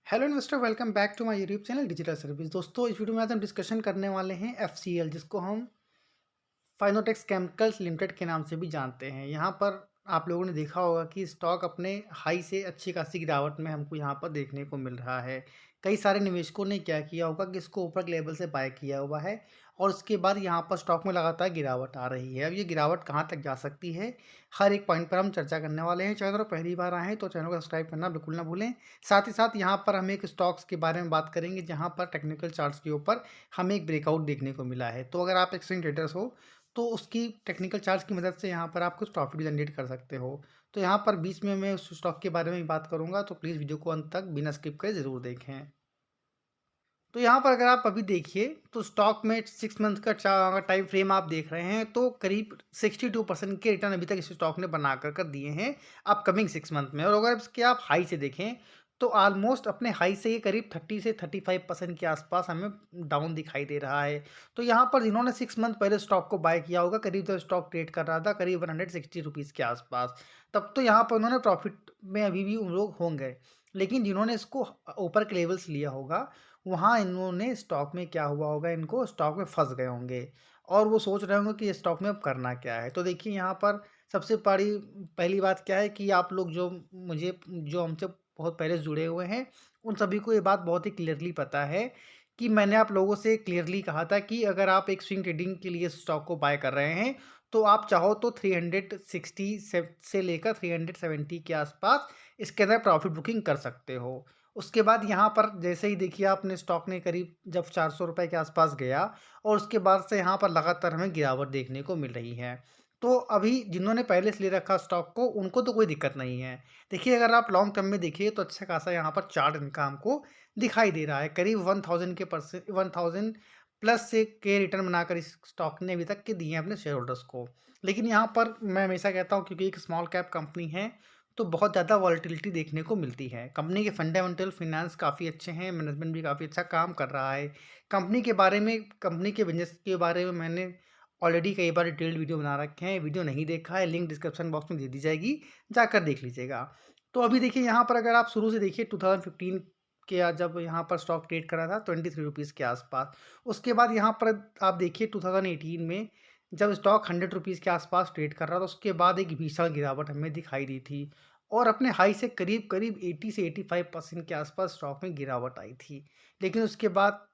Hello investor, welcome back to my YouTube channel digital service. दोस्तों, इस video में आज हम डिस्कशन करने वाले हैं एफसीएल, जिसको हम फाइनोटेक्स केमिकल्स लिमिटेड के नाम से भी जानते हैं। यहाँ पर आप लोगों ने देखा होगा कि स्टॉक अपने हाई से अच्छी खासी गिरावट में हमको यहाँ पर देखने को मिल रहा है। कई सारे निवेशकों ने क्या किया होगा कि इसको ऊपर के लेवल से बाय किया हुआ है और उसके बाद यहाँ पर स्टॉक में लगातार गिरावट आ रही है। अब ये गिरावट कहाँ तक जा सकती है, हर एक पॉइंट पर हम चर्चा करने वाले हैं। चैनल पर पहली बार आए हैं तो चैनल को सब्सक्राइब करना बिल्कुल ना भूलें। साथ ही साथ यहाँ पर हम एक स्टॉक्स के बारे में बात करेंगे जहाँ पर टेक्निकल चार्ट्स के ऊपर हमें एक ब्रेकआउट देखने को मिला है। तो अगर आप एक्सचेंज ट्रेडर्स हो तो उसकी टेक्निकल चार्ट्स की मदद से यहाँ पर आप कुछ प्रॉफिट जनरेट कर सकते हो। तो यहाँ पर बीच में मैं उस स्टॉक के बारे में भी बात करूँगा, तो प्लीज़ वीडियो को अंत तक बिना स्किप करे ज़रूर देखें। तो यहाँ पर अगर आप अभी देखिए तो स्टॉक में 6 मंथ का टाइम फ्रेम आप देख रहे हैं, तो करीब 62% के रिटर्न अभी तक इस स्टॉक ने बना कर दिए हैं अपकमिंग 6 मंथ में। और अगर इसके आप हाई से देखें तो ऑलमोस्ट अपने हाई से ये करीब 30 से 35% के आसपास हमें डाउन दिखाई दे रहा है। तो यहाँ पर जिन्होंने 6 मंथ पहले स्टॉक को बाय किया होगा, करीब जब स्टॉक ट्रेड कर रहा था करीब 160 रुपीज़ के आसपास, तब तो यहाँ पर उन्होंने प्रॉफिट में अभी भी उन लोग होंगे। लेकिन जिन्होंने इसको ऊपर के लेवल्स लिया होगा, वहाँ इन्होंने स्टॉक में क्या हुआ होगा, इनको स्टॉक में फँस गए होंगे और वो सोच रहे होंगे कि स्टॉक में अब करना क्या है। तो देखिए यहाँ पर सबसे बड़ी पहली बात क्या है कि आप लोग जो हमसे बहुत पहले जुड़े हुए हैं, उन सभी को ये बात बहुत ही क्लियरली पता है कि मैंने आप लोगों से क्लियरली कहा था कि अगर आप एक स्विंग ट्रेडिंग के लिए स्टॉक को बाय कर रहे हैं, तो आप चाहो तो 360 से लेकर 370 के आसपास इसके अंदर प्रॉफिट बुकिंग कर सकते हो। उसके बाद यहाँ पर जैसे ही देखिए आपने स्टॉक ने करीब जब 400 रुपए के आसपास गया और उसके बाद से यहाँ पर लगातार हमें गिरावट देखने को मिल रही है। तो अभी जिन्होंने पहले से ले रखा स्टॉक को, उनको तो कोई दिक्कत नहीं है। देखिए अगर आप लॉन्ग टर्म में देखिए तो अच्छा खासा यहाँ पर चार्ट इनका हमको दिखाई दे रहा है। करीब 1000 प्लस से के रिटर्न बनाकर इस स्टॉक ने अभी तक के दिए हैं अपने शेयर होल्डर्स को। लेकिन यहाँ पर मैं हमेशा कहता हूँ, क्योंकि एक स्मॉल कैप कंपनी है तो बहुत ज़्यादा वॉलेटिलिटी देखने को मिलती है। कंपनी के फंडामेंटल फाइनेंस काफ़ी अच्छे हैं, मैनेजमेंट भी काफ़ी अच्छा काम कर रहा है। कंपनी के बिज़नेस के बारे में मैंने ऑलरेडी कई बार डिटेल्ड वीडियो बना रखे हैं। वीडियो नहीं देखा है, लिंक डिस्क्रिप्शन बॉक्स में दे दी जाएगी, जाकर देख लीजिएगा। तो अभी देखिए यहाँ पर अगर आप शुरू से देखिए 2015 के जब यहाँ पर स्टॉक ट्रेड करा था 23 रुपीज़ के आसपास। उसके बाद यहाँ पर आप देखिए 2018 में जब स्टॉक 100 रुपीज़ के आसपास ट्रेड कर रहा था, उसके बाद एक भीषण गिरावट हमें दिखाई दी थी और अपने हाई से करीब-करीब 80 से 85% के आसपास स्टॉक में गिरावट आई थी। लेकिन उसके बाद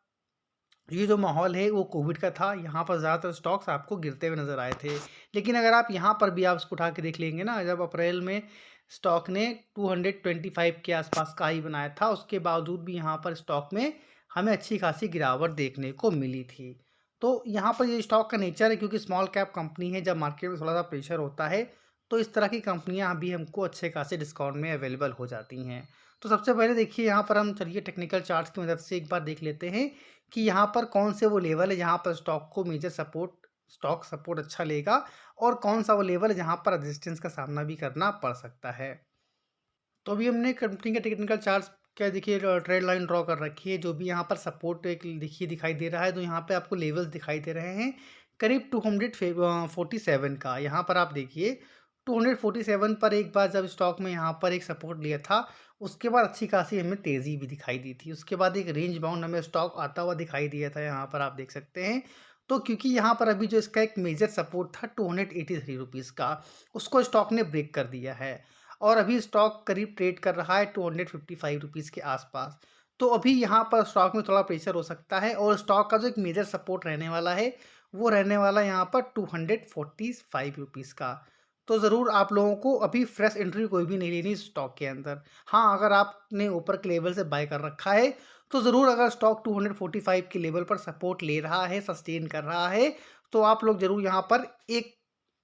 ये जो माहौल है वो कोविड का था, यहाँ पर ज़्यादातर स्टॉक्स आपको गिरते हुए नज़र आए थे। लेकिन अगर आप यहाँ पर भी आप इसको उठा के देख लेंगे ना, जब अप्रैल में स्टॉक ने 225 के आसपास का हाई बनाया था, उसके बावजूद भी यहाँ पर स्टॉक में हमें अच्छी खासी गिरावट देखने को मिली थी। तो यहाँ पर ये स्टॉक का नेचर है, क्योंकि स्मॉल कैप कंपनी है, जब मार्केट में थोड़ा-सा प्रेशर होता है, तो इस तरह की कंपनियाँ भी हमको अच्छे खासे डिस्काउंट में अवेलेबल हो जाती हैं। तो सबसे पहले देखिए यहाँ पर हम चलिए टेक्निकल चार्ट्स की मदद से एक बार देख लेते हैं कि यहाँ पर कौन से वो लेवल है जहाँ पर स्टॉक सपोर्ट अच्छा लेगा और कौन सा वो लेवल है जहाँ पर रेजिस्टेंस का सामना भी करना पड़ सकता है। तो अभी हमने कंपनी के टेक्निकल चार्ट्स क्या देखिए ट्रेड लाइन ड्रॉ कर रखी है। जो भी यहाँ पर सपोर्ट एक देखिए दिखाई दे रहा है, तो यहाँ पे आपको लेवल्स दिखाई दे रहे हैं करीब 247 का। यहाँ पर आप देखिए 247 पर एक बार जब स्टॉक में यहाँ पर एक सपोर्ट लिया था, उसके बाद अच्छी खासी हमें तेज़ी भी दिखाई दी थी। उसके बाद एक रेंज बाउंड हमें स्टॉक आता हुआ दिखाई दिया था, यहाँ पर आप देख सकते हैं। तो क्योंकि यहाँ पर अभी जो इसका एक मेजर सपोर्ट था 283 रुपीज़ का, उसको स्टॉक ने ब्रेक कर दिया है और अभी स्टॉक करीब ट्रेड कर रहा है 255 रुपीज़ के आसपास। तो अभी यहाँ पर स्टॉक में थोड़ा प्रेशर हो सकता है और स्टॉक का जो एक मेजर सपोर्ट रहने वाला है, वो रहने वाला है यहाँ पर 245 रुपीज़ का। तो ज़रूर आप लोगों को अभी फ्रेश एंट्री कोई भी नहीं लेनी इस स्टॉक के अंदर। हाँ, अगर आपने ऊपर के लेवल से बाय कर रखा है, तो ज़रूर अगर स्टॉक 245 के लेवल पर सपोर्ट ले रहा है, सस्टेन कर रहा है, तो आप लोग ज़रूर यहाँ पर एक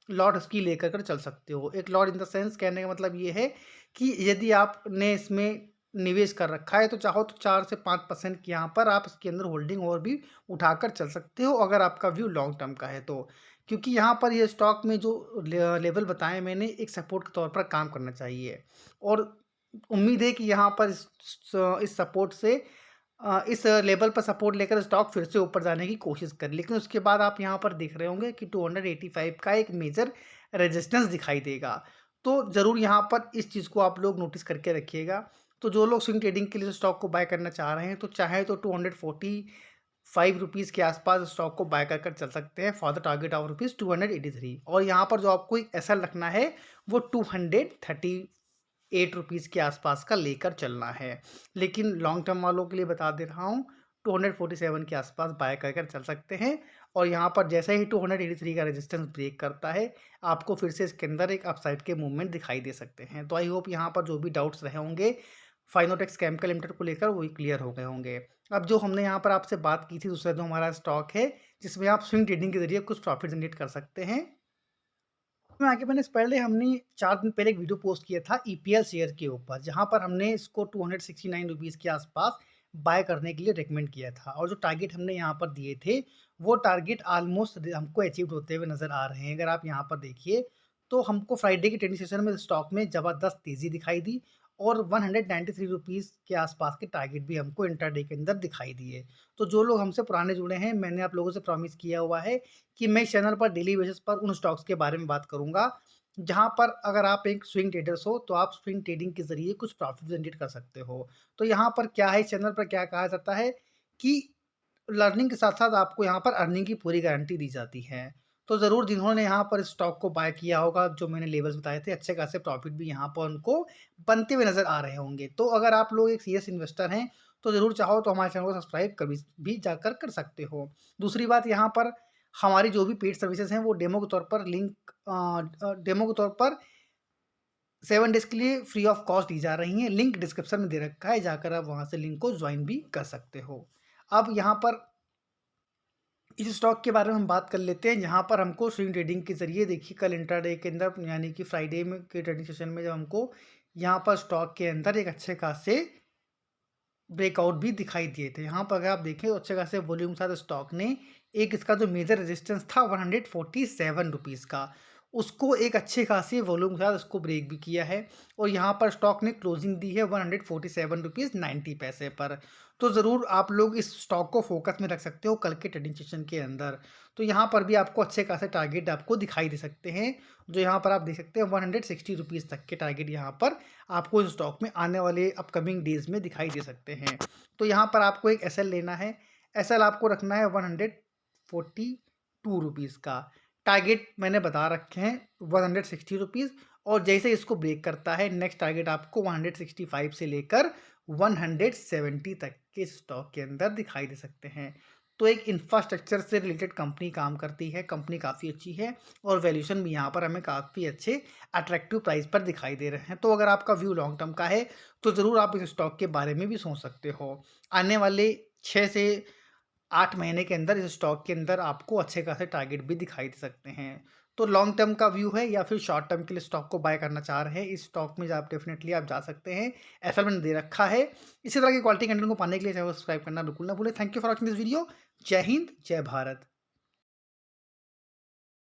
लॉट इसकी लेकर कर चल सकते हो। एक लॉट इन द सेंस कहने का मतलब ये है कि यदि आपने इसमें निवेश कर रखा है, तो चाहो तो 4 से 5% की यहाँ पर आप इसके अंदर होल्डिंग और भी उठाकर चल सकते हो, अगर आपका व्यू लॉन्ग टर्म का है तो। क्योंकि यहाँ पर ये स्टॉक में जो लेवल बताए मैंने, एक सपोर्ट के तौर पर काम करना चाहिए और उम्मीद है कि यहाँ पर इस सपोर्ट से इस लेवल पर सपोर्ट लेकर स्टॉक फिर से ऊपर जाने की कोशिश करें। लेकिन उसके बाद आप यहाँ पर देख रहे होंगे कि 285 का एक मेजर रेजिस्टेंस दिखाई देगा। तो ज़रूर यहाँ पर इस चीज़ को आप लोग नोटिस करके रखिएगा। तो जो लोग स्विंग ट्रेडिंग के लिए स्टॉक को बाय करना चाह रहे हैं तो चाहे तो 245 रुपीज़ के आसपास स्टॉक को बाय कर चल सकते हैं for the target of rupees 283। और यहाँ पर जो आपको एक एसएल रखना है वो 238 रुपीज़ के आसपास का लेकर चलना है। लेकिन लॉन्ग टर्म वालों के लिए बता दे रहा हूँ 247 के आसपास बाय कर चल सकते हैं। और यहाँ पर जैसे ही 283 का रेजिस्टेंस ब्रेक करता है आपको फिर से इसके अंदर एक अपसाइड के मूवमेंट दिखाई दे सकते हैं। तो आई होप यहाँ पर जो भी डाउट्स रहे होंगे फाइनोटेक्स केमिकल लिमिटेड को लेकर वही क्लियर हो गए होंगे। अब जो हमने यहाँ पर आपसे बात की थी दूसरा जो हमारा स्टॉक है जिसमें आप स्विंग ट्रेडिंग के जरिए कुछ प्रॉफिट जनरेट कर सकते हैं। में आगे मैंने पहले हमने 4 दिन पहले एक वीडियो पोस्ट किया था ईपीएल शेयर के ऊपर, जहाँ पर हमने इसको 269 रुपीज़ के आसपास बाय करने के लिए रिकमेंड किया था। और जो टारगेट हमने यहाँ पर दिए थे वो टारगेट ऑलमोस्ट हमको अचीव होते हुए नज़र आ रहे हैं। अगर आप यहाँ पर देखिए तो हमको फ्राइडे के ट्रेडिंग सेशन में स्टॉक में ज़बरदस्त तेज़ी दिखाई दी और 193 रुपीज़ के आसपास के टारगेट भी हमको इंट्राडे के अंदर दिखाई दिए। तो जो लोग हमसे पुराने जुड़े हैं, मैंने आप लोगों से प्रॉमिस किया हुआ है कि मैं इस चैनल पर डेली बेसिस पर उन स्टॉक्स के बारे में बात करूँगा, जहाँ पर अगर आप एक स्विंग ट्रेडर्स हो, तो आप स्विंग ट्रेडिंग के ज़रिए कुछ प्रॉफ़िट जनरेट कर सकते हो। तो यहाँ पर क्या है, इस चैनल पर क्या कहा जाता है कि लर्निंग के साथ-साथ आपको यहाँ पर अर्निंग की पूरी गारंटी दी जाती है। तो ज़रूर जिन्होंने यहाँ पर स्टॉक को बाय किया होगा, जो मैंने लेवल्स बताए थे, अच्छे खासे प्रॉफ़िट भी यहाँ पर उनको बनते हुए नज़र आ रहे होंगे। तो अगर आप लोग एक सीरियस इन्वेस्टर हैं, तो ज़रूर चाहो तो हमारे चैनल को सब्सक्राइब कभी भी जाकर कर सकते हो। दूसरी बात यहाँ पर हमारी जो भी पेड सर्विसेज़ हैं वो डेमो के तौर पर डेमो के तौर पर 7 डेज़ के लिए फ्री ऑफ कॉस्ट दी जा रही हैं। लिंक डिस्क्रिप्शन में दे रखा है, जाकर आप वहाँ से लिंक को जॉइन भी कर सकते हो। अब यहाँ पर इस स्टॉक के बारे में हम बात कर लेते हैं, जहाँ पर हमको स्विंग ट्रेडिंग के ज़रिए देखिए कल इंट्राडे के अंदर यानी कि फ्राइडे में के ट्रेडिंग सेशन में जब हमको यहाँ पर स्टॉक के अंदर एक अच्छे खासे ब्रेकआउट भी दिखाई दिए थे। यहाँ पर अगर आप देखें तो अच्छे खासे वॉल्यूम के साथ स्टॉक ने एक इसका जो मेजर रेजिस्टेंस था 147 रुपीज़ का, उसको एक अच्छे खासे वॉल्यूम के साथ उसको ब्रेक भी किया है। और यहाँ पर स्टॉक ने क्लोजिंग दी है 147 रुपीज़ 90 पैसे पर। तो ज़रूर आप लोग इस स्टॉक को फोकस में रख सकते हो कल के ट्रेडिंग सेशन के अंदर। तो यहाँ पर भी आपको अच्छे खासे टारगेट आपको दिखाई दे सकते हैं, जो यहाँ पर आप देख सकते हैं 160 रुपीज़ तक के टारगेट यहाँ पर आपको इस स्टॉक में आने वाले अपकमिंग डेज़ में दिखाई दे सकते हैं। तो यहाँ पर आपको एक एसएल लेना है, एसएल आपको रखना है 142 रुपीज़ का। टारगेट मैंने बता रखे हैं 160 रुपीज़। और जैसे इसको ब्रेक करता है नेक्स्ट टारगेट आपको 165 से लेकर 170 तक के स्टॉक के अंदर दिखाई दे सकते हैं। तो एक इंफ्रास्ट्रक्चर से रिलेटेड कंपनी काम करती है, कंपनी काफ़ी अच्छी है और वैल्यूएशन भी यहाँ पर हमें काफ़ी अच्छे अट्रैक्टिव प्राइस पर दिखाई दे रहे हैं। तो अगर आपका व्यू लॉन्ग टर्म का है तो ज़रूर आप इस स्टॉक के बारे में भी सोच सकते हो। आने वाले 6 से 8 महीने के अंदर इस स्टॉक के अंदर आपको अच्छे खासे टारगेट भी दिखाई दे सकते हैं। तो लॉन्ग टर्म का व्यू है या फिर शॉर्ट टर्म के लिए स्टॉक को बाय करना चाह रहे हैं, इस स्टॉक में आप डेफिनेटली आप जा सकते हैं। ऐसा मैंने दे रखा है। इसी तरह की क्वालिटी कंटेंट को पाने के लिए चैनल को सब्सक्राइब करना बिल्कुल ना भूलें। Thank you for watching this video. जय हिंद, जय भारत।